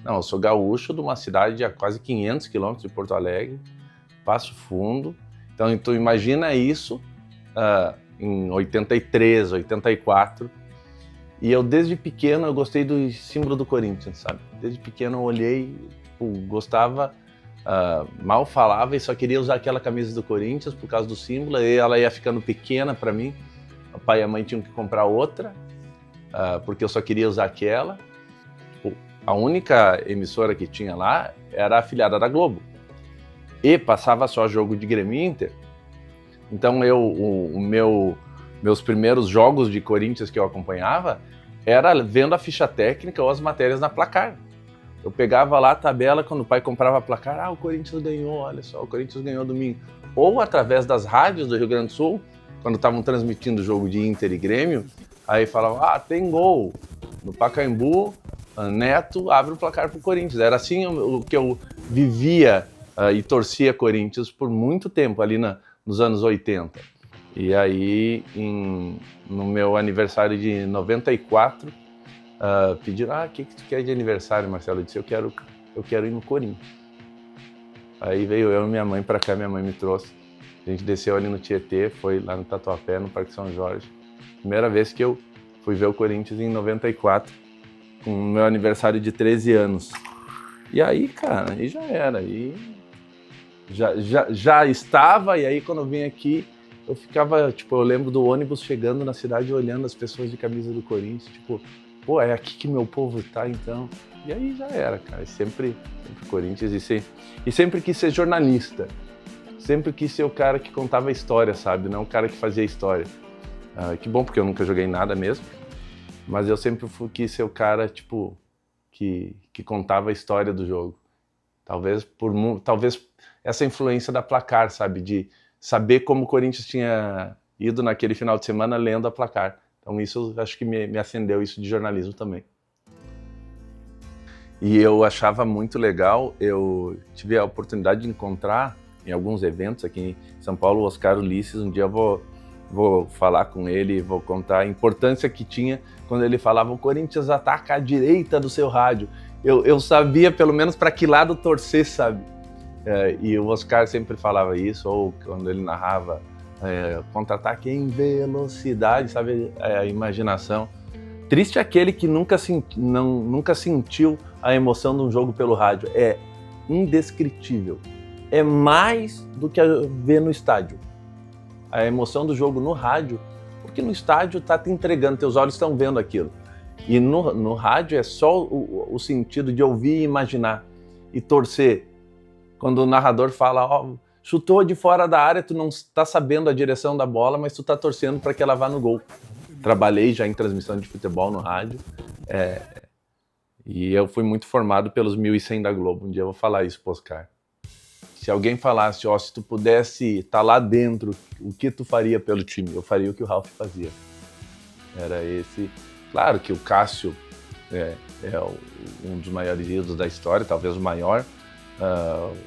Não, eu sou gaúcho de uma cidade a quase 500 quilômetros de Porto Alegre, Passo Fundo. Então, tu imagina isso em 83, 84. E eu, desde pequeno, eu gostei do símbolo do Corinthians, sabe? Desde pequeno eu olhei, gostava, mal falava e só queria usar aquela camisa do Corinthians por causa do símbolo. E ela ia ficando pequena para mim. O pai e a mãe tinham que comprar outra, porque eu só queria usar aquela. A única emissora que tinha lá era a afiliada da Globo. E passava só jogo de Grêmio e Inter. Então meus primeiros jogos de Corinthians que eu acompanhava era vendo a ficha técnica ou as matérias na Placar. Eu pegava lá a tabela quando o pai comprava a Placar, o Corinthians ganhou, olha só, o Corinthians ganhou domingo. Ou através das rádios do Rio Grande do Sul, quando estavam transmitindo o jogo de Inter e Grêmio, aí falavam, tem gol no Pacaembu, Neto abre o placar pro Corinthians. Era assim o que eu vivia e torcia Corinthians por muito tempo ali nos anos 80. E aí, no meu aniversário de 94, pediram, o que tu quer de aniversário, Marcelo? Eu disse, eu quero ir no Corinthians. Aí veio eu e minha mãe pra cá, minha mãe me trouxe. A gente desceu ali no Tietê, foi lá no Tatuapé, no Parque São Jorge. Primeira vez que eu fui ver o Corinthians em 94. Com o meu aniversário de 13 anos. E aí, cara, aí já era. Aí já estava, e aí quando eu vim aqui, eu ficava, eu lembro do ônibus chegando na cidade, olhando as pessoas de camisa do Corinthians, é aqui que meu povo tá, então. E aí já era, cara. E sempre Corinthians, e sempre quis ser jornalista. Sempre quis ser o cara que contava a história, sabe? Não o cara que fazia a história. Que bom, porque eu nunca joguei nada mesmo. Mas eu sempre quis ser o cara, que contava a história do jogo. Talvez essa influência da Placar, sabe? De saber como o Corinthians tinha ido naquele final de semana lendo a Placar. Então isso, acho que me acendeu isso de jornalismo também. E eu achava muito legal, eu tive a oportunidade de encontrar em alguns eventos aqui em São Paulo o Oscar Ulisses. Um dia eu vou falar com ele, vou contar a importância que tinha quando ele falava o Corinthians ataca à direita do seu rádio. Eu sabia pelo menos para que lado torcer, sabe? E o Oscar sempre falava isso, ou quando ele narrava contra-ataque em velocidade, sabe? A imaginação. Triste é aquele que nunca sentiu a emoção de um jogo pelo rádio. É indescritível. É mais do que ver no estádio. A emoção do jogo no rádio, porque no estádio tá te entregando, teus olhos estão vendo aquilo. E no rádio é só o sentido de ouvir e imaginar e torcer. Quando o narrador fala, chutou de fora da área, tu não está sabendo a direção da bola, mas tu tá torcendo para que ela vá no gol. Trabalhei já em transmissão de futebol no rádio, e eu fui muito formado pelos 1100 da Globo. Um dia eu vou falar isso pro Oscar. Se alguém falasse, se tu pudesse estar lá dentro, o que tu faria pelo time? Eu faria o que o Ralf fazia. Era esse. Claro que o Cássio é um dos maiores ídolos da história, talvez o maior.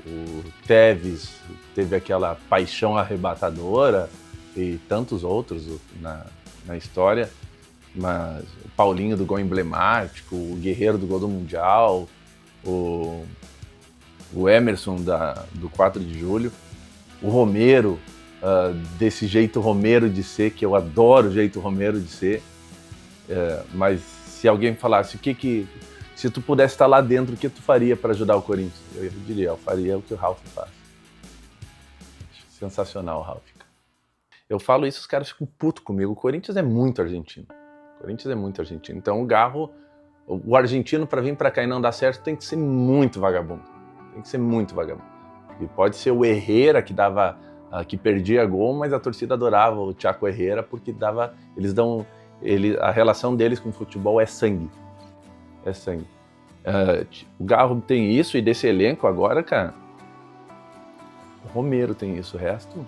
O Tevez teve aquela paixão arrebatadora e tantos outros na história. Mas o Paulinho do gol emblemático, o Guerreiro do gol do Mundial, o Emerson do 4 de julho, o Romero, desse jeito Romero de ser, que eu adoro o jeito Romero de ser, mas se alguém falasse, se tu pudesse estar lá dentro, o que tu faria para ajudar o Corinthians? Eu diria, eu faria o que o Ralf faz. Sensacional, Ralf. Eu falo isso, os caras ficam putos comigo. O Corinthians é muito argentino. Então o argentino, para vir para cá e não dar certo, tem que ser muito vagabundo. E pode ser o Herrera que perdia gol, mas a torcida adorava o Chaco Herrera porque a relação deles com o futebol é sangue. O Garro tem isso, e desse elenco agora, cara, o Romero tem isso, o resto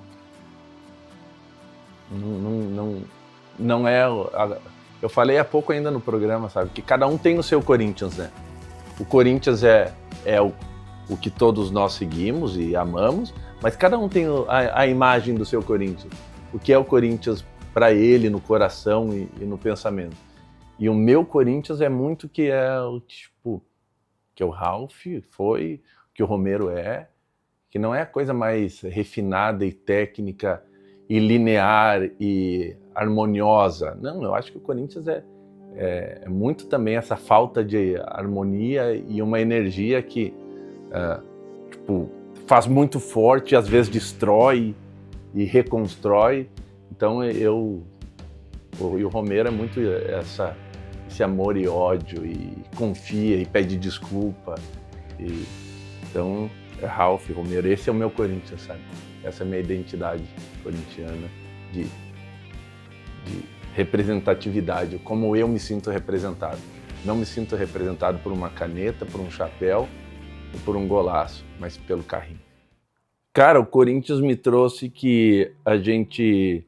não é. Eu falei há pouco ainda no programa, sabe, que cada um tem o seu Corinthians, né? O Corinthians é o que todos nós seguimos e amamos, mas cada um tem a imagem do seu Corinthians. O que é o Corinthians para ele, no coração e no pensamento. E o meu Corinthians é muito que que o Ralf foi, que o Romero é, que não é a coisa mais refinada e técnica e linear e harmoniosa. Não, eu acho que o Corinthians é muito também essa falta de harmonia e uma energia que tipo, faz muito forte, às vezes destrói e reconstrói. Então e o Romero é muito esse amor e ódio, e confia e pede desculpa. Então é Ralf, Romero, esse é o meu Corinthians, sabe? Essa é a minha identidade corintiana de representatividade, como eu me sinto representado. Não me sinto representado por uma caneta, por um chapéu, ou por um golaço, mas pelo carrinho. Cara, o Corinthians me trouxe que a gente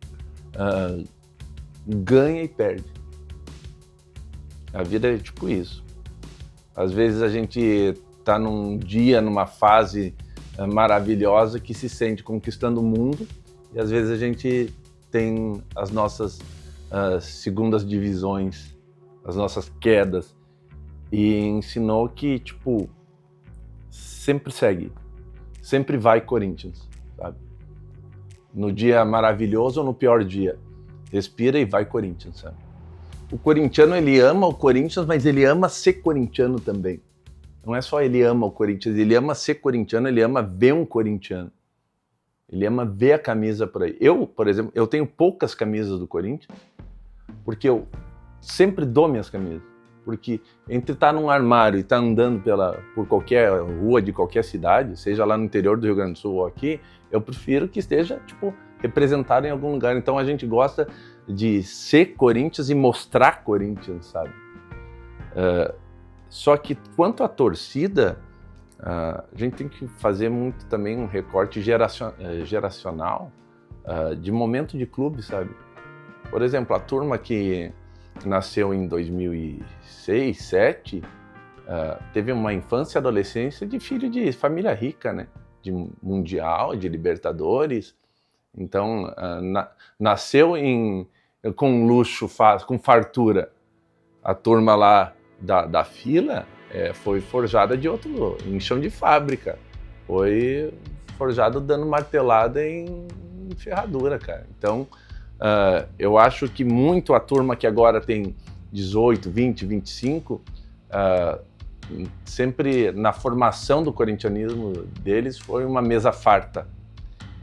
ganha e perde. A vida é tipo isso. Às vezes a gente tá num dia, numa fase maravilhosa que se sente conquistando o mundo, e às vezes a gente tem as nossas segundas divisões, as nossas quedas, e ensinou que, tipo, sempre segue, sempre vai Corinthians, sabe? No dia maravilhoso ou no pior dia, respira e vai Corinthians, sabe? O corintiano, ele ama o Corinthians, mas ele ama ser corintiano também. Não é só ele ama o Corinthians, ele ama ser corintiano, ele ama ver um corintiano. Ele ama ver a camisa por aí. Eu, por exemplo, eu tenho poucas camisas do Corinthians, porque eu sempre dou minhas camisas. Porque entre estar num armário e estar andando por qualquer rua de qualquer cidade, seja lá no interior do Rio Grande do Sul ou aqui, eu prefiro que esteja, tipo, representado em algum lugar. Então a gente gosta de ser Corinthians e mostrar Corinthians, sabe? Só que quanto à torcida, a gente tem que fazer muito também um recorte geracional de momento de clube, sabe? Por exemplo, a turma que nasceu em 2006, 2007, teve uma infância e adolescência de filho de família rica, né? De Mundial, de Libertadores. Então, nasceu com luxo, com fartura. A turma lá da fila foi forjada em chão de fábrica. Foi forjado dando martelada em ferradura, cara. Então, eu acho que muito a turma que agora tem 18, 20, 25, sempre na formação do corintianismo deles foi uma mesa farta.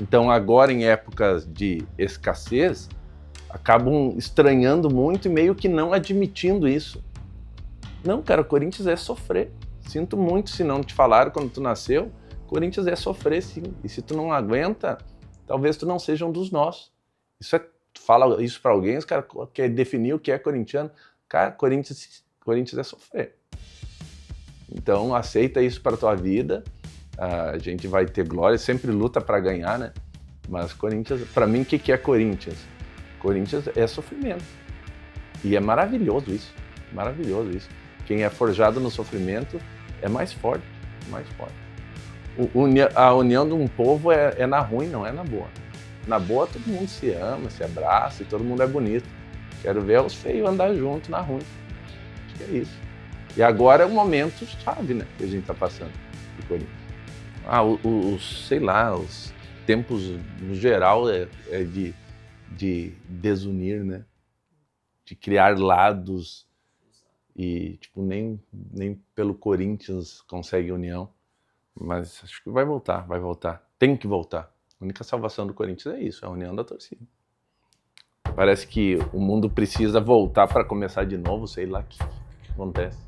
Então agora, em épocas de escassez, acabam estranhando muito e meio que não admitindo isso. Não, cara, o Corinthians é sofrer. Sinto muito se não te falaram quando tu nasceu. Corinthians é sofrer, sim. E se tu não aguenta, talvez tu não seja um dos nossos. Tu fala isso pra alguém, os caras querem definir o que é corintiano. Cara, Corinthians é sofrer. Então aceita isso pra tua vida. A gente vai ter glória, sempre luta pra ganhar, né? Mas Corinthians, pra mim, o que é Corinthians? Corinthians é sofrimento. E é maravilhoso isso. Maravilhoso isso. Quem é forjado no sofrimento é mais forte. Mais forte. A união de um povo é na ruim, não é na boa. Na boa, todo mundo se ama, se abraça e todo mundo é bonito. Quero ver os feios andar junto na ruim. Acho que é isso. E agora é o momento chave, né, que a gente tá passando do Corinthians. Sei lá, os tempos no geral é de desunir, né? De criar lados e, tipo, nem pelo Corinthians consegue união. Mas acho que vai voltar. Tem que voltar. A única salvação do Corinthians é isso, é a união da torcida. Parece que o mundo precisa voltar para começar de novo, sei lá o que acontece.